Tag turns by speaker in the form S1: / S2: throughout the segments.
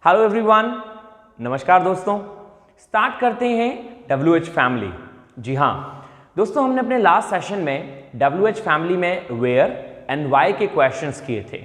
S1: Hello everyone, नमस्कार दोस्तों। Start करते हैं WH फैमिली। जी हाँ दोस्तों, हमने अपने लास्ट सेशन में WH फैमिली में वेयर एंड वाई के क्वेश्चंस किए थे।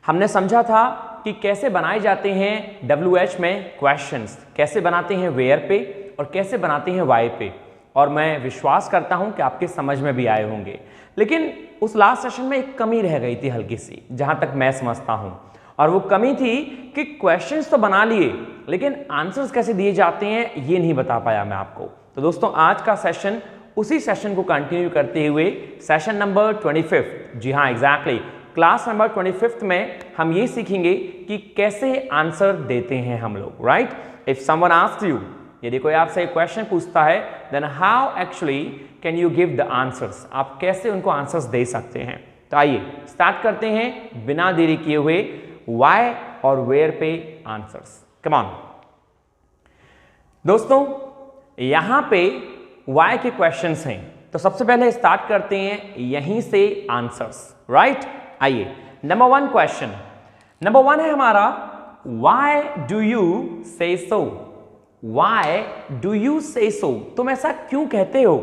S1: हमने समझा था कि कैसे बनाए जाते हैं WH में क्वेश्चंस, कैसे बनाते हैं वेयर पे और कैसे बनाते हैं वाई पे, और मैं विश्वास करता हूं कि आपके समझ में भी आए होंगे। लेकिन उस लास्ट सेशन में एक कमी रह गई थी हल्की सी, जहां तक मैं समझता हूं, और वो कमी थी कि क्वेश्चंस तो बना लिए लेकिन आंसर्स कैसे दिए जाते हैं ये नहीं बता पाया मैं आपको। तो दोस्तों आज का सेशन उसी सेशन को कंटिन्यू करते हुए सेशन नंबर 25, जी हाँ एग्जैक्टली क्लास नंबर 25 में हम ये सीखेंगे कि कैसे आंसर देते हैं हम लोग, right. If someone asks you, यदि कोई आपसे एक क्वेश्चन पूछता है, then how actually can you give the answers, आप कैसे उनको आंसर्स दे सकते हैं। तो आइए स्टार्ट करते हैं बिना देरी किए हुए वाई और वेयर पे आंसर्स। कम ऑन दोस्तों, यहां पे वाई के क्वेश्चंस हैं, तो सबसे पहले स्टार्ट करते हैं यहीं से आंसर्स, राइट। आइए नंबर 1 क्वेश्चन, नंबर 1 है हमारा वाई डू यू से सो। वाई डू यू से सो, तुम ऐसा क्यों कहते हो,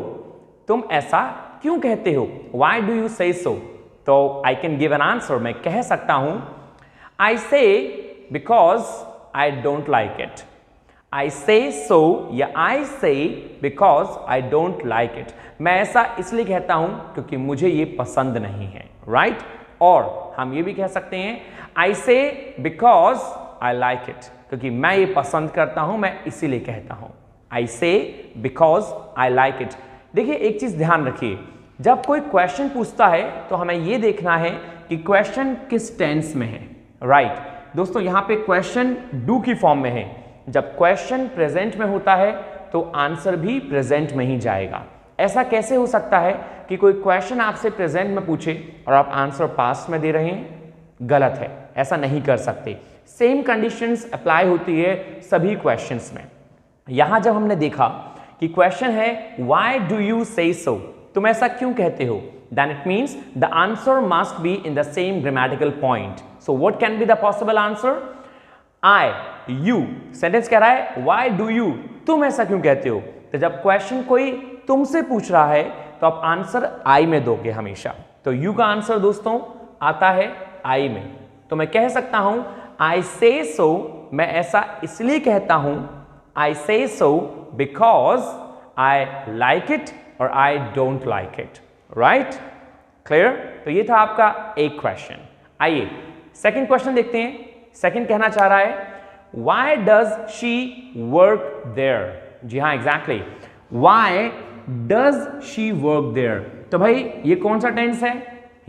S1: तुम ऐसा क्यों कहते हो। वाई डू यू से सो, तो I can give an answer, मैं कह सकता हूं I say because I don't like it. I say so या I say because I don't like it. मैं ऐसा इसलिए कहता हूं क्योंकि मुझे ये पसंद नहीं है, right? और हम ये भी कह सकते हैं I say because I like it, क्योंकि मैं ये पसंद करता हूं, मैं इसीलिए कहता हूं। I say because I like it. देखिए एक चीज ध्यान रखिए, जब कोई क्वेश्चन पूछता है तो हमें ये देखना है कि क्वेश्चन किस टेंस में है, राइट दोस्तों। यहां पे क्वेश्चन डू की फॉर्म में है। जब क्वेश्चन प्रेजेंट में होता है तो आंसर भी प्रेजेंट में ही जाएगा। ऐसा कैसे हो सकता है कि कोई क्वेश्चन आपसे प्रेजेंट में पूछे और आप आंसर पास्ट में दे रहे हैं, गलत है, ऐसा नहीं कर सकते। सेम कंडीशंस अप्लाई होती है सभी क्वेश्चंस में। यहां जब हमने देखा कि क्वेश्चन है व्हाई डू यू से सो, तुम ऐसा क्यों कहते हो, then it means the answer must be in the same grammatical point. So what can be the possible answer? I, you. Sentence कह रहा है why do you, तुम ऐसा क्यों कहते हो। तो जब क्वेश्चन कोई तुमसे पूछ रहा है तो आप आंसर I में दोगे हमेशा। तो you का आंसर दोस्तों आता है I में। तो मैं कह सकता हूं I say so, मैं ऐसा इसलिए कहता हूं, I say so because I like it और I don't like it. Right clear. तो ये था आपका एक क्वेश्चन। आइए सेकंड क्वेश्चन देखते हैं। सेकंड कहना चाह रहा है why does she work there. जी हाँ exactly, why does she work there. तो भाई ये कौन सा टेंस है,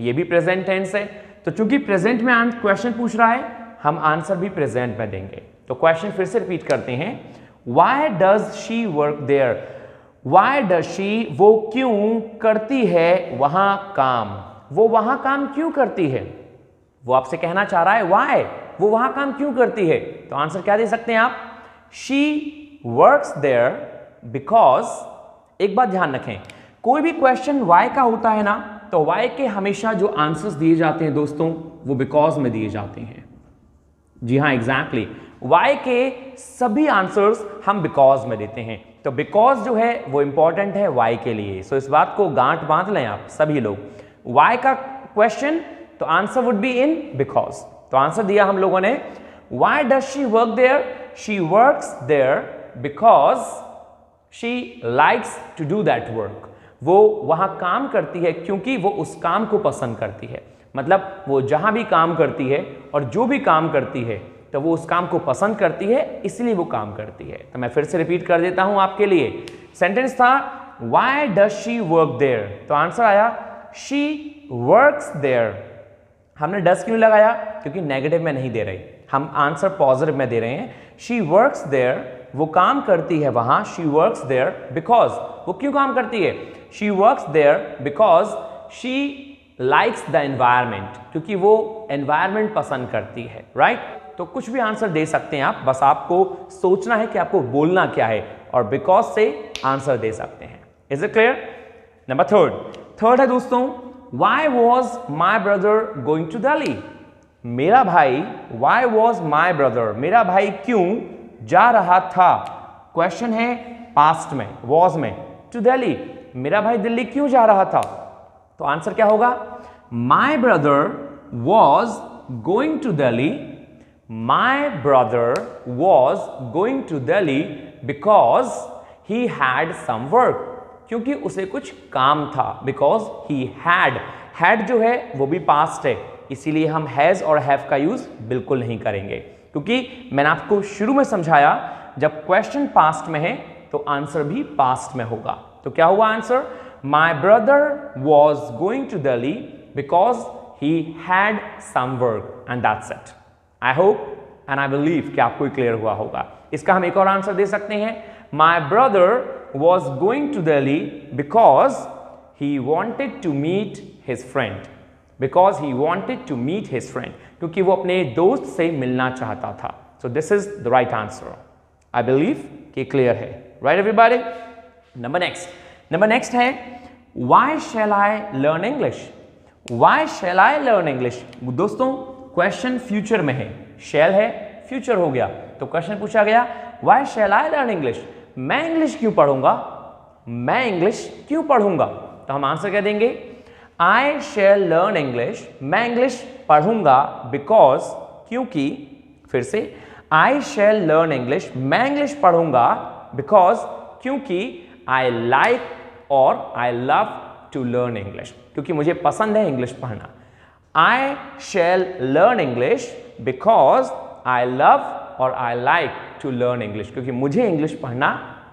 S1: ये भी प्रेजेंट टेंस है। तो चूंकि प्रेजेंट में क्वेश्चन पूछ रहा है, हम आंसर भी प्रेजेंट में देंगे। तो क्वेश्चन फिर से रिपीट करते हैं, why does she work there. Why does she, वो क्यों करती है वहां काम, वो वहां काम क्यों करती है। वो आपसे कहना चाह रहा है why, वो वहां काम क्यों करती है। तो आंसर क्या दे सकते हैं आप, she works there because। एक बात ध्यान रखें, कोई भी क्वेश्चन why का होता है ना, तो why के हमेशा जो आंसर्स दिए जाते हैं दोस्तों वो because में दिए जाते हैं। जी हाँ एग्जैक्टली, why के सभी आंसर्स हम because में देते हैं। तो बिकॉज जो है वो इंपॉर्टेंट है वाई के लिए। सो इस बात को गांठ बांध लें आप सभी लोग। वाई का क्वेश्चन तो answer would be in because. तो आंसर दिया हम लोगों ने why does she work there, she works there because she likes to do that work. वो वहां काम करती है क्योंकि वो उस काम को पसंद करती है। मतलब वो जहां भी काम करती है और जो भी काम करती है तो वो उस काम को पसंद करती है, इसलिए वो काम करती है। तो मैं फिर से रिपीट कर देता हूं आपके लिए। सेंटेंस था why does she work there, तो आंसर आया शी वर्क्स देयर। हमने डज क्यों लगाया, क्योंकि नेगेटिव में नहीं दे रहे, हम आंसर पॉजिटिव में दे रहे हैं। शी वर्क्स देयर, वो काम करती है वहां। शी वर्क्स देयर बिकॉज, वो क्यों काम करती है, she works there because she likes the environment, क्योंकि वो एनवायरमेंट पसंद करती है, राइट। तो कुछ भी आंसर दे सकते हैं आप, बस आपको सोचना है कि आपको बोलना क्या है, और बिकॉज से आंसर दे सकते हैं। Is it clear. Number third है दोस्तों, why was my brother going to Delhi. मेरा भाई, वाई वॉज माई ब्रदर, मेरा भाई क्यों जा रहा था, क्वेश्चन है पास्ट में, वॉज में, टू दिल्ली, मेरा भाई दिल्ली क्यों जा रहा था, तो आंसर क्या होगा, my brother was going to Delhi, my brother was going to Delhi because he had some work, क्योंकि उसे कुछ काम था, बिकॉज ही हैड जो है वो भी पास्ट है, इसीलिए हम हैज और हैव का यूज बिल्कुल नहीं करेंगे, क्योंकि मैंने आपको शुरू में समझाया जब क्वेश्चन पास्ट में है तो आंसर भी पास्ट में होगा। तो क्या हुआ answer, my brother was going to Delhi because he had some work and that's it. I hope and I believe कि आपको क्लियर हुआ होगा। इसका हम एक और आंसर दे सकते हैं, my brother was going to Delhi because he wanted to meet his friend, because he wanted to meet his friend, क्योंकि वो अपने दोस्त से मिलना चाहता था। So this is the right answer. I believe कि क्लियर है, राइट एवरीबॉडी। नंबर नेक्स्ट है, why shall I learn English, why shall I learn English. दोस्तों क्वेश्चन फ्यूचर में है, शैल है फ्यूचर हो गया, तो क्वेश्चन पूछा गया why shall I learn English, मैं इंग्लिश क्यों पढ़ूंगा, मैं इंग्लिश क्यों पढ़ूंगा, तो हम आंसर क्या देंगे, आई शैल लर्न इंग्लिश, मैं इंग्लिश पढ़ूंगा बिकॉज, क्योंकि, फिर से आई शैल लर्न इंग्लिश, मैं इंग्लिश पढ़ूंगा बिकॉज, क्योंकि आई लाइक और I love to learn English, क्योंकि मुझे पसंद है इंग्लिश पढ़ना। I shall learn English because I love और I like to learn English, क्योंकि मुझे इंग्लिश पढ़ना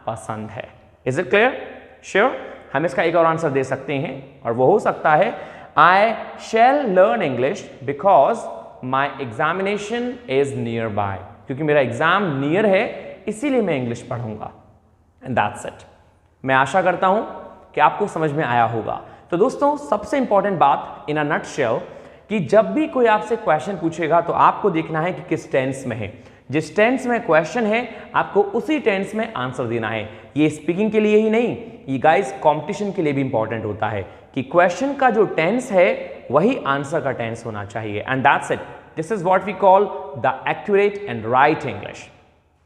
S1: पसंद है। Is it clear? श्योर? हम इसका एक और आंसर दे सकते हैं और वो हो सकता है, I shall learn English because my examination is near by, क्योंकि मेरा एग्जाम नियर है इसीलिए मैं इंग्लिश पढ़ूंगा एंड दैट्स इट। मैं आशा करता हूं कि आपको समझ में आया होगा। तो दोस्तों सबसे इंपॉर्टेंट बात इन अ नटशेल कि जब भी कोई आपसे क्वेश्चन पूछेगा तो आपको देखना है कि किस टेंस में है, जिस टेंस में क्वेश्चन है आपको उसी टेंस में आंसर देना है। ये स्पीकिंग के लिए ही नहीं, ये गाइस कंपटीशन के लिए भी इंपॉर्टेंट होता है कि क्वेश्चन का जो टेंस है वही आंसर का टेंस होना चाहिए and that's it. This is what we call the accurate and right English.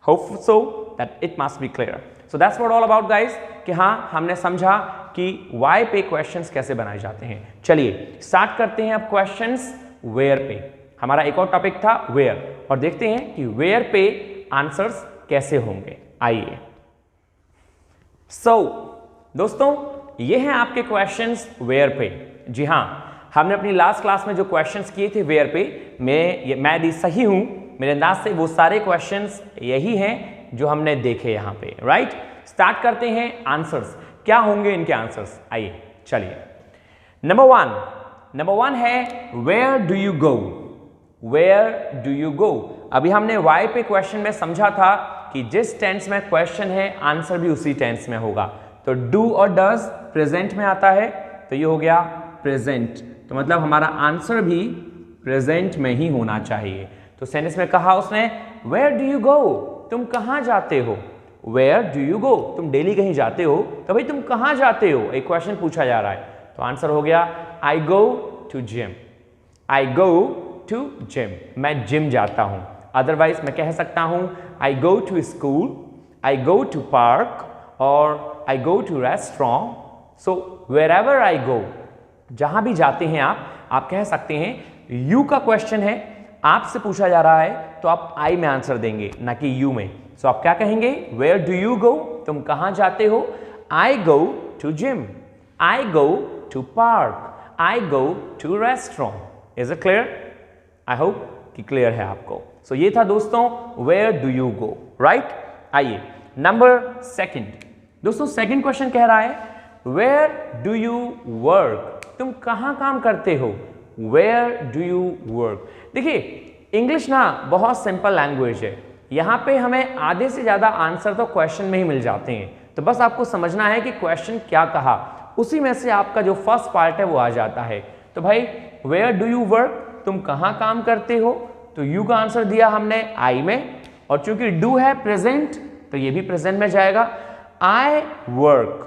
S1: Hope so that it must be clear. So that's what all about guys कि हाँ हमने समझा कि वाई पे क्वेश्चंस कैसे बनाए जाते हैं। चलिए स्टार्ट करते हैं अब क्वेश्चंस वेयर पे। हमारा एक और टॉपिक था वेयर, और देखते हैं कि वेयर पे आंसर्स कैसे होंगे। आइए। दोस्तों ये हैं आपके क्वेश्चंस वेयर पे। जी हाँ, हमने अपनी लास्ट क्लास में जो क्वेश्चंस किए थे वेयर पे, मैं यदि सही हूं मेरे अंदाज से वो सारे क्वेश्चंस यही हैं जो हमने देखे यहाँ पे, राइट। स्टार्ट करते हैं आंसर्स, क्या होंगे इनके आंसर्स। आइए चलिए। नंबर वन है where do you go, where do you go. अभी हमने वाई पे क्वेश्चन में समझा था कि जिस टेंस में क्वेश्चन है आंसर भी उसी टेंस में होगा। तो डू और डज प्रेजेंट में आता है तो ये हो गया प्रेजेंट, तो मतलब हमारा आंसर भी प्रेजेंट में ही होना चाहिए। तो सेंटेंस में कहा उसने वेयर डू यू गो, तुम कहाँ जाते हो। वेयर डू यू गो, तुम डेली कहीं जाते हो तो भाई तुम कहाँ जाते हो, एक क्वेश्चन पूछा जा रहा है। तो आंसर हो गया I go to gym, I go to gym, मैं जिम जाता हूं। अदरवाइज मैं कह सकता हूं I go to school, I go to park और I go to restaurant. So wherever I go, जहां भी जाते हैं आप कह सकते हैं। यू का क्वेश्चन है, आपसे पूछा जा रहा है तो आप आई में आंसर देंगे ना कि यू में। सो आप क्या कहेंगे, वेयर डू यू गो, तुम कहां जाते हो। I go to gym, I go to park, I go to restaurant. Is it clear? I hope कि क्लियर है आपको। सो ये था दोस्तों where do you go, right. आइए नंबर सेकंड। दोस्तों सेकंड क्वेश्चन कह रहा है वेयर डू यू वर्क, तुम कहां काम करते हो। Where do you work. देखिए इंग्लिश ना बहुत सिंपल लैंग्वेज है, यहां पे हमें आधे से ज्यादा आंसर तो क्वेश्चन में ही मिल जाते हैं। तो बस आपको समझना है कि क्वेश्चन क्या कहा, उसी में से आपका जो फर्स्ट पार्ट है वो आ जाता है। तो भाई वेयर डू यू वर्क, तुम कहां काम करते हो। तो यू का आंसर दिया हमने आई में, और चूंकि डू है प्रेजेंट तो ये भी प्रेजेंट में जाएगा। I work,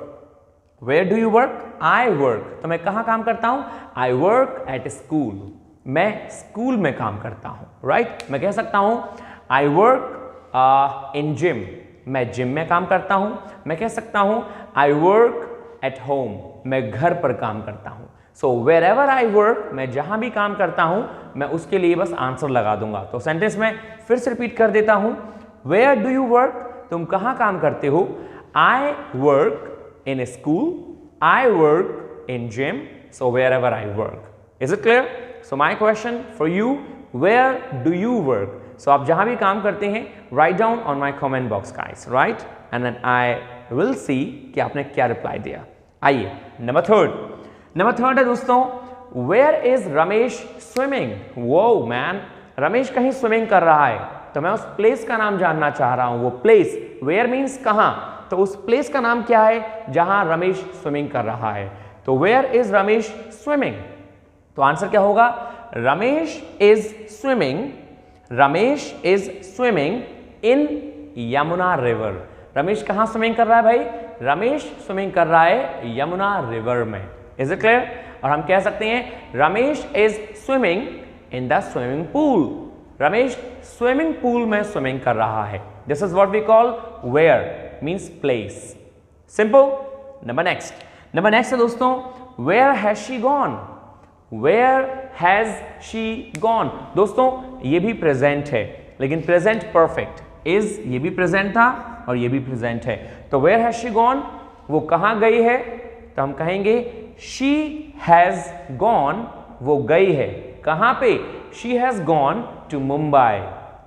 S1: where do you work, I work, तो मैं कहां काम करता हूं। आई वर्क एट स्कूल, मैं स्कूल में काम करता हूं, राइट। मैं कह सकता हूं आई वर्क इन जिम, मैं जिम में काम करता हूं। मैं कह सकता हूं आई वर्क एट होम, मैं घर पर काम करता हूं। So wherever I work, मैं जहां भी काम करता हूं मैं उसके लिए बस आंसर लगा दूंगा। तो सेंटेंस में फिर से रिपीट कर देता हूं, वेयर डू यू वर्क, तुम कहां काम करते हो। I work in school, I work in gym, so wherever I work. Is it clear? So my question for you, where do you work. So आप जहां भी काम करते हैं right down on my comment box guys, right, and then I will see कि आपने क्या reply दिया। आइए नंबर थर्ड है दोस्तों, वेयर इज रमेश स्विमिंग। वो मैन, रमेश कहीं स्विमिंग कर रहा है, तो मैं उस प्लेस का नाम जानना चाह रहा हूं। वो प्लेस, वेयर मीन्स कहां, तो उस प्लेस का नाम क्या है जहां रमेश स्विमिंग कर रहा है। तो वेयर इज रमेश स्विमिंग, तो आंसर क्या होगा, Ramesh is swimming in Yamuna river. Ramesh कहां स्विमिंग कर रहा है भाई, रमेश स्विमिंग कर रहा है यमुना रिवर में। Is it clear? और हम कह सकते हैं Ramesh is swimming in the swimming pool, Ramesh swimming pool में स्विमिंग कर रहा है। This is what we call where means place. Simple. Number next है दोस्तों, where has she gone, where has she gone. दोस्तों ये भी प्रेजेंट है, लेकिन प्रेजेंट परफेक्ट। इज ये भी प्रेजेंट था और ये भी प्रेजेंट है। तो वेयर हैज शी गॉन, वो कहां गई है, तो हम कहेंगे शी हैज गॉन, वो गई है कहां पे, she has gone to Mumbai,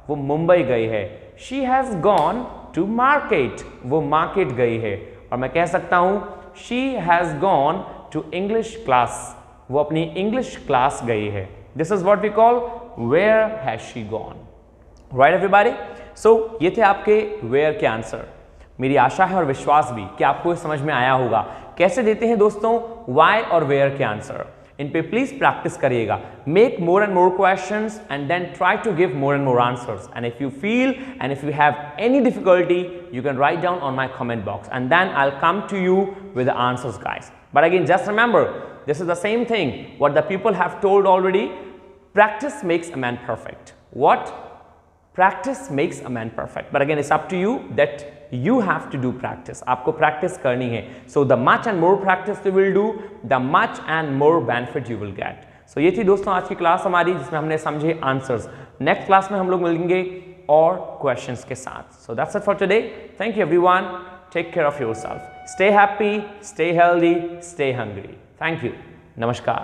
S1: वो मुंबई गई है। She has gone to market, वो मार्केट गई है। और मैं कह सकता हूं she has gone to English class, वो अपनी इंग्लिश क्लास गई है। This is what we call where has she gone, right everybody. So ये थे आपके वेयर के आंसर। मेरी आशा है और विश्वास भी कि आपको ये समझ में आया होगा कैसे देते हैं दोस्तों वाई और वेयर के आंसर। इन पे प्लीज प्रैक्टिस करिएगा, make more and more questions and then try to give more and more answers. And if you feel and if you have any difficulty you can write down on my comment box and then I'll come to you with the answers guys. But again just remember, this is the same thing what the people have told already, practice makes a man perfect. What? Practice makes a man perfect. But again it's up to you that you have to do practice. आपको practice करनी है. So the much and more practice you will do, the much and more benefit you will get. So ये थी दोस्तों आज की class हमारी जिसमें हमने समझे आंसर्स। नेक्स्ट क्लास में हम लोग मिलेंगे और क्वेश्चंस के साथ। So that's it for today. Thank you everyone. Take care of yourself. Stay happy, stay healthy, stay hungry. Thank you. Namaskar.